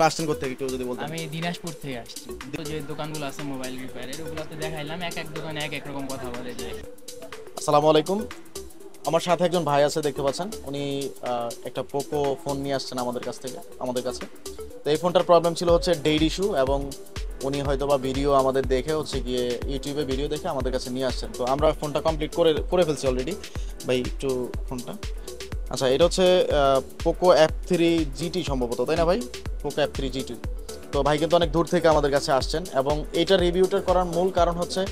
আসছেন কোথা থেকে একটু যদি বলতেন। আমি দিনাজপুর থেকে আসছি। তো যে দোকানগুলো আছে মোবাইল রিপেয়ারের, ওগুলোতে দেখাইলাম, এক এক দোকানে এক এক রকম কথা বলে যে। আসসালামু আলাইকুম। আমার সাথে একজন ভাই আছে, দেখতে পাচ্ছেন উনি একটা পোকো ফোন নিয়ে আসছেন আমাদের কাছে। তো এই ফোনটার প্রবলেম ছিল হচ্ছে ডেট ইস্যু, এবং উনি হয়তো বা ভিডিও আমাদের দেখে হচ্ছে গিয়ে ইউটিউবে ভিডিও দেখে আমাদের কাছে নিয়ে আসছেন। তো আমরা ফোনটা কমপ্লিট করে করে ফেলছি অলরেডি। ভাই একটু ফোনটা, আচ্ছা এটা হচ্ছে পোকো F3 GT সম্ভবত, তাই না ভাই? Poco F3 GT। তো ভাই কিন্তু অনেক দূর থেকে আমাদের কাছে আসছেন, এবং এইটার রিভিউটা করার মূল কারণ হচ্ছে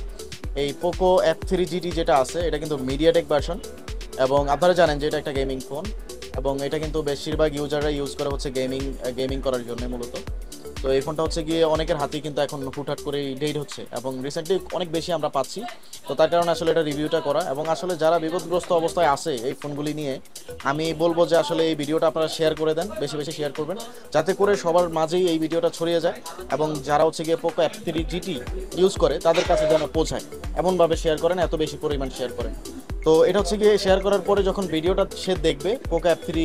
এই পোকো F3 GT যেটা আছে এটা কিন্তু মিডিয়াটেক ভার্সন, এবং আপনারা জানেন যে এটা একটা গেমিং ফোন, এবং এটা কিন্তু বেশিরভাগ ইউজাররা ইউজ করে হচ্ছে গেমিং করার জন্য মূলত। তো এই ফোনটা হচ্ছে গিয়ে অনেকের হাতেই কিন্তু এখন হুটহাট করে ডেট হচ্ছে, এবং রিসেন্টলি অনেক বেশি আমরা পাচ্ছি। তো তার কারণে আসলে এটা রিভিউটা করা, এবং আসলে যারা বিপদগ্রস্ত অবস্থায় আছে এই ফোনগুলি নিয়ে, আমি বলবো যে আসলে এই ভিডিওটা আপনারা শেয়ার করে দেন, বেশি বেশি শেয়ার করবেন, যাতে করে সবার মাঝেই এই ভিডিওটা ছড়িয়ে যায়, এবং যারা হচ্ছে গিয়ে পোকো F3 GT ইউজ করে তাদের কাছে যেন পৌঁছায় এমনভাবে শেয়ার করেন, এত বেশি পরিমাণ শেয়ার করেন। তো এটা হচ্ছে গিয়ে শেয়ার করার পরে যখন ভিডিওটা সে দেখবে পোকো F3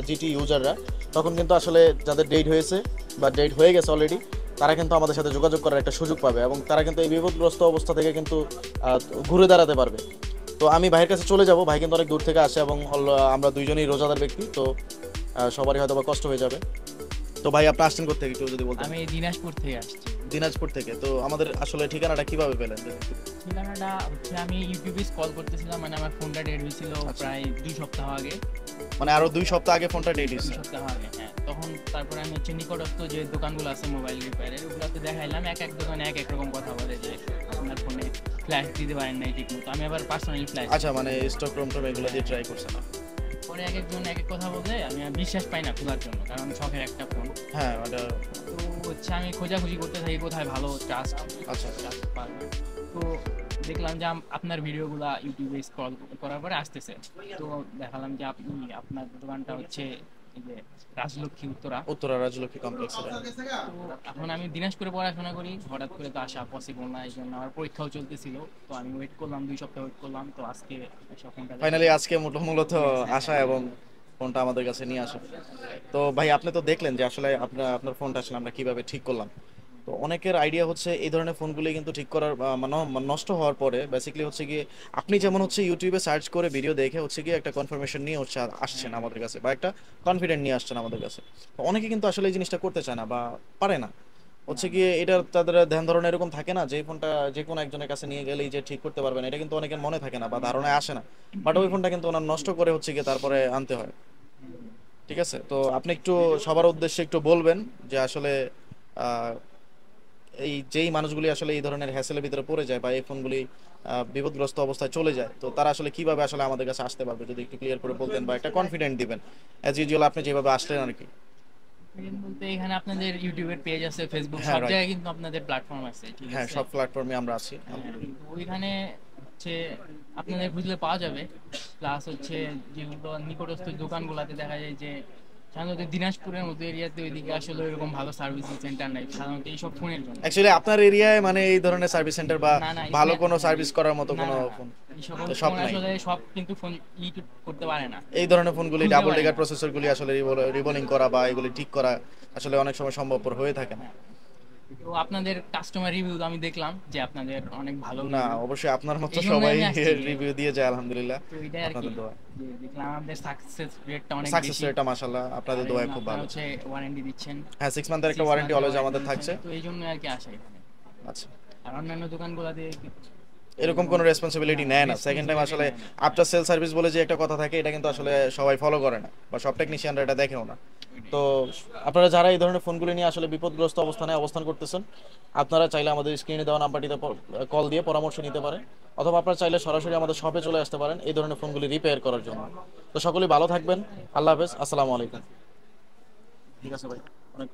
GT ইউজাররা, তখন কিন্তু আসলে যাদের ডেট হয়েছে বা ডেট হয়ে গেছে অলরেডি, তারা কিন্তু আমাদের সাথে যোগাযোগ করার একটা সুযোগ পাবে, এবং তারা কিন্তু এই বিপদগ্রস্ত অবস্থা থেকে কিন্তু ঘুরে দাঁড়াতে পারবে। তো আমি ভাইয়ের কাছে চলে যাব, ভাই কিন্তু অনেক দূর থেকে আসে, এবং আমরা দুইজনই রোজাদার ব্যক্তি, তো সবারই হয়তো বা কষ্ট হয়ে যাবে। তো ভাই আপনি আসছেন কোথা থেকে একটু যদি বলতেন। আমি দিনাজপুর থেকে আসছি। দিনাজপুর থেকে। তো আমাদের আসলে ঠিকানাটা কিভাবে পেলেন? ঠিকানাটা হচ্ছে, আমি ইউটিউবে কল করতেছিলাম, মানে আমার ফোনটা ডেট হয়েছিল আচ্ছা। প্রায় 2 সপ্তাহ আগে। মানে আরো 2 সপ্তাহ আগে ফোনটা ডেট দুই হয়েছে। সপ্তাহ আগে, হ্যাঁ। তখন তারপরে আমি হচ্ছে নিকটস্থ যে দোকানগুলো আছে মোবাইল রিপেয়ারের, ওগুলোতে দেখাইলাম, এক এক দোকানে এক এক রকম কথা বলে যে আপনার ফোনে ফ্ল্যাশ দিতে পারেন নাই ঠিক মতো। আমি আবার পার্সোনালি ফ্ল্যাশ, আচ্ছা, মানে স্টক রুম টুম এগুলো দিয়ে ট্রাই করছেন না? পরে এক একজন এক এক কথা বলে, আমি আর বিশ্বাস পাই না খোলার জন্য, কারণ শখের একটা ফোন। হ্যাঁ ওটা। তো হচ্ছে আমি খোঁজাখুঁজি করতে থাকি কোথায় ভালো ট্রাস্ট আচ্ছা। ট্রাস্ট পারবে। তো দেখলাম যে আপনার ভিডিওগুলো ইউটিউবে স্ক্রল করার পরে আসতেছে। তো দেখালাম যে আপনার দোকানটা হচ্ছে এই যে রাজলক্ষ্মী উত্তরা। উত্তরা রাজলক্ষ্মী কমপ্লেক্স। তো এখন আমি দিনাজপুরে পড়াশোনা করি, হঠাৎ করে তো আসা পসিবল না, এই জন্য আমার পরীক্ষাও চলতেছিল। তো আমি ওয়েট করলাম, 2 সপ্তাহ ওয়েট করলাম, তো আজকে এসে ফোনটা ফাইনালি আজকে মূলত আসা এবং ফোনটা আমাদের কাছে নিয়ে আসা। তো ভাই আপনি তো দেখলেন যে আসলে আপনার ফোনটা আসলে আমরা কিভাবে ঠিক করলাম। তো অনেকের আইডিয়া হচ্ছে এই ধরনের ফোনগুলি কিন্তু ঠিক করার নষ্ট হওয়ার পরে বেসিক্যালি হচ্ছে গিয়ে আপনি যেমন হচ্ছে ইউটিউবে সার্চ করে ভিডিও দেখে হচ্ছে গিয়ে একটা কনফার্মেশন নিয়ে হচ্ছে আসছেন আমাদের কাছে, বা একটা কনফিডেন্ট নিয়ে আসছেন আমাদের কাছে। তো অনেকে কিন্তু আসলে এই জিনিসটা করতে চায় না বা পারে না, হচ্ছে গিয়ে এটা তাদের ধ্যান ধারণা এরকম থাকে না যে এই ফোনটা যে কোনো একজনের কাছে নিয়ে গেলেই যে ঠিক করতে পারবেন, এটা কিন্তু অনেকের মনে থাকে না বা ধারণায় আসে না। বাট ওই ফোনটা কিন্তু ওনার নষ্ট করে হচ্ছে গিয়ে তারপরে আনতে হয়। ঠিক আছে, তো আপনি একটু সবার উদ্দেশ্যে একটু বলবেন যে আসলে আহ, এই যেই মানুষগুলি আসলে এই ধরনের হ্যাসেলের ভিতরে পড়ে যায় বা এই ফোনগুলি বিপদগ্রস্ত অবস্থায় চলে যায়, তো তারা আসলে কিভাবে আসলে আমাদের কাছে আসতে পারবে, যদি একটু ক্লিয়ার করে বলতেন বা একটা কনফিডেন্ট দিবেন অ্যাজ ইউজুয়াল আপনি যেভাবে আসলেন আর কি। বলতে, এখানে আপনাদের ইউটিউবের পেজ আছে, ফেসবুক, হ্যাঁ সব রাইট। জায়গায় কিন্তু আপনাদের প্ল্যাটফর্ম আছে, ঠিক হ্যাঁ আছে। সব প্ল্যাটফর্মে আমরা আছি হ্যাঁ, আলহামদুলিল্লাহ। তো ওইখানে হচ্ছে আপনাদের খুঁজলে পাওয়া যাবে। প্লাস হচ্ছে যেগুলো নিকটস্থ দোকানগুলোতে দেখা যায় যে সাধারণত দিনাজপুরের মতো এরিয়াতে ওইদিকে আসলে এরকম ভালো সার্ভিসিং সেন্টার নাই সাধারণত এইসব ফোনের জন্য। অ্যাকচুয়ালি আপনার এরিয়ায় মানে এই ধরনের সার্ভিস সেন্টার বা না না ভালো এখানে, কোনো সার্ভিস করার মতো না কোনো না না, ফোন এই সকল তো সব ফোন নাই। আসলে সব কিন্তু ফোন করতে পারে না, এই ধরনের ফোনগুলি খুলতে ডাবল পারে ডেকার না। প্রসেসরগুলি আসলে রিবোলিং করা বা এগুলি ঠিক করা আসলে অনেক সময় সম্ভবপর হয়ে থাকে না। হ্যাঁ, তো আপনাদের কাস্টমার রিভিউ আমি দেখলাম যে আপনাদের অনেক ভালো না রিভিউ, অবশ্যই আপনার মতো এই জন্য সবাই আমি আসছি। রিভিউ দিয়ে যায় আলহামদুলিল্লাহ। তো এটাই আর কি, আপনাদের দোয়া, যে দেখলাম আমাদের সাকসেস রেটটা অনেক সাকসেস বেশি। রেটটা মাশাআল্লাহ আপনাদের আর এই দোয়ায় জন্য খুব আপনারা ভালো। হচ্ছে ওয়ারেন্টি দিচ্ছেন, হ্যাঁ 6 মান্থের একটা 6 ওয়ারেন্টি মান্থের অলওয়েজ ওয়ারেন্টি আমাদের দিচ্ছেন, থাকছে। তো এই জন্য আর কি আসা এখানে। আচ্ছা, আর অন্যান্য দোকানগুলোতে এরকম কোনো রেসপন্সিবিলিটি নেয় না। সেকেন্ড টাইম রেসপন্সিবিলিটি আসলে নেয় না। আফটার সেল সার্ভিস বলে যে একটা কথা থাকে, এটা কিন্তু আসলে সবাই ফলো করে না বা সব টেকনিশিয়ানরা এটা দেখেও না। তো আপনারা যারা এই ধরনের ফোনগুলি নিয়ে আসলে বিপদগ্রস্ত অবস্থানে অবস্থান করতেছেন, আপনারা চাইলে আমাদের স্ক্রিনে দেওয়া নাম্বারটিতে কল দিয়ে পরামর্শ নিতে পারেন, অথবা আপনারা চাইলে সরাসরি আমাদের শপে চলে আসতে পারেন এই ধরনের ফোনগুলি রিপেয়ার করার জন্য। তো সকলেই ভালো থাকবেন, আল্লাহ হাফেজ, আসসালামু আলাইকুম। ঠিক আছে ভাই, অনেক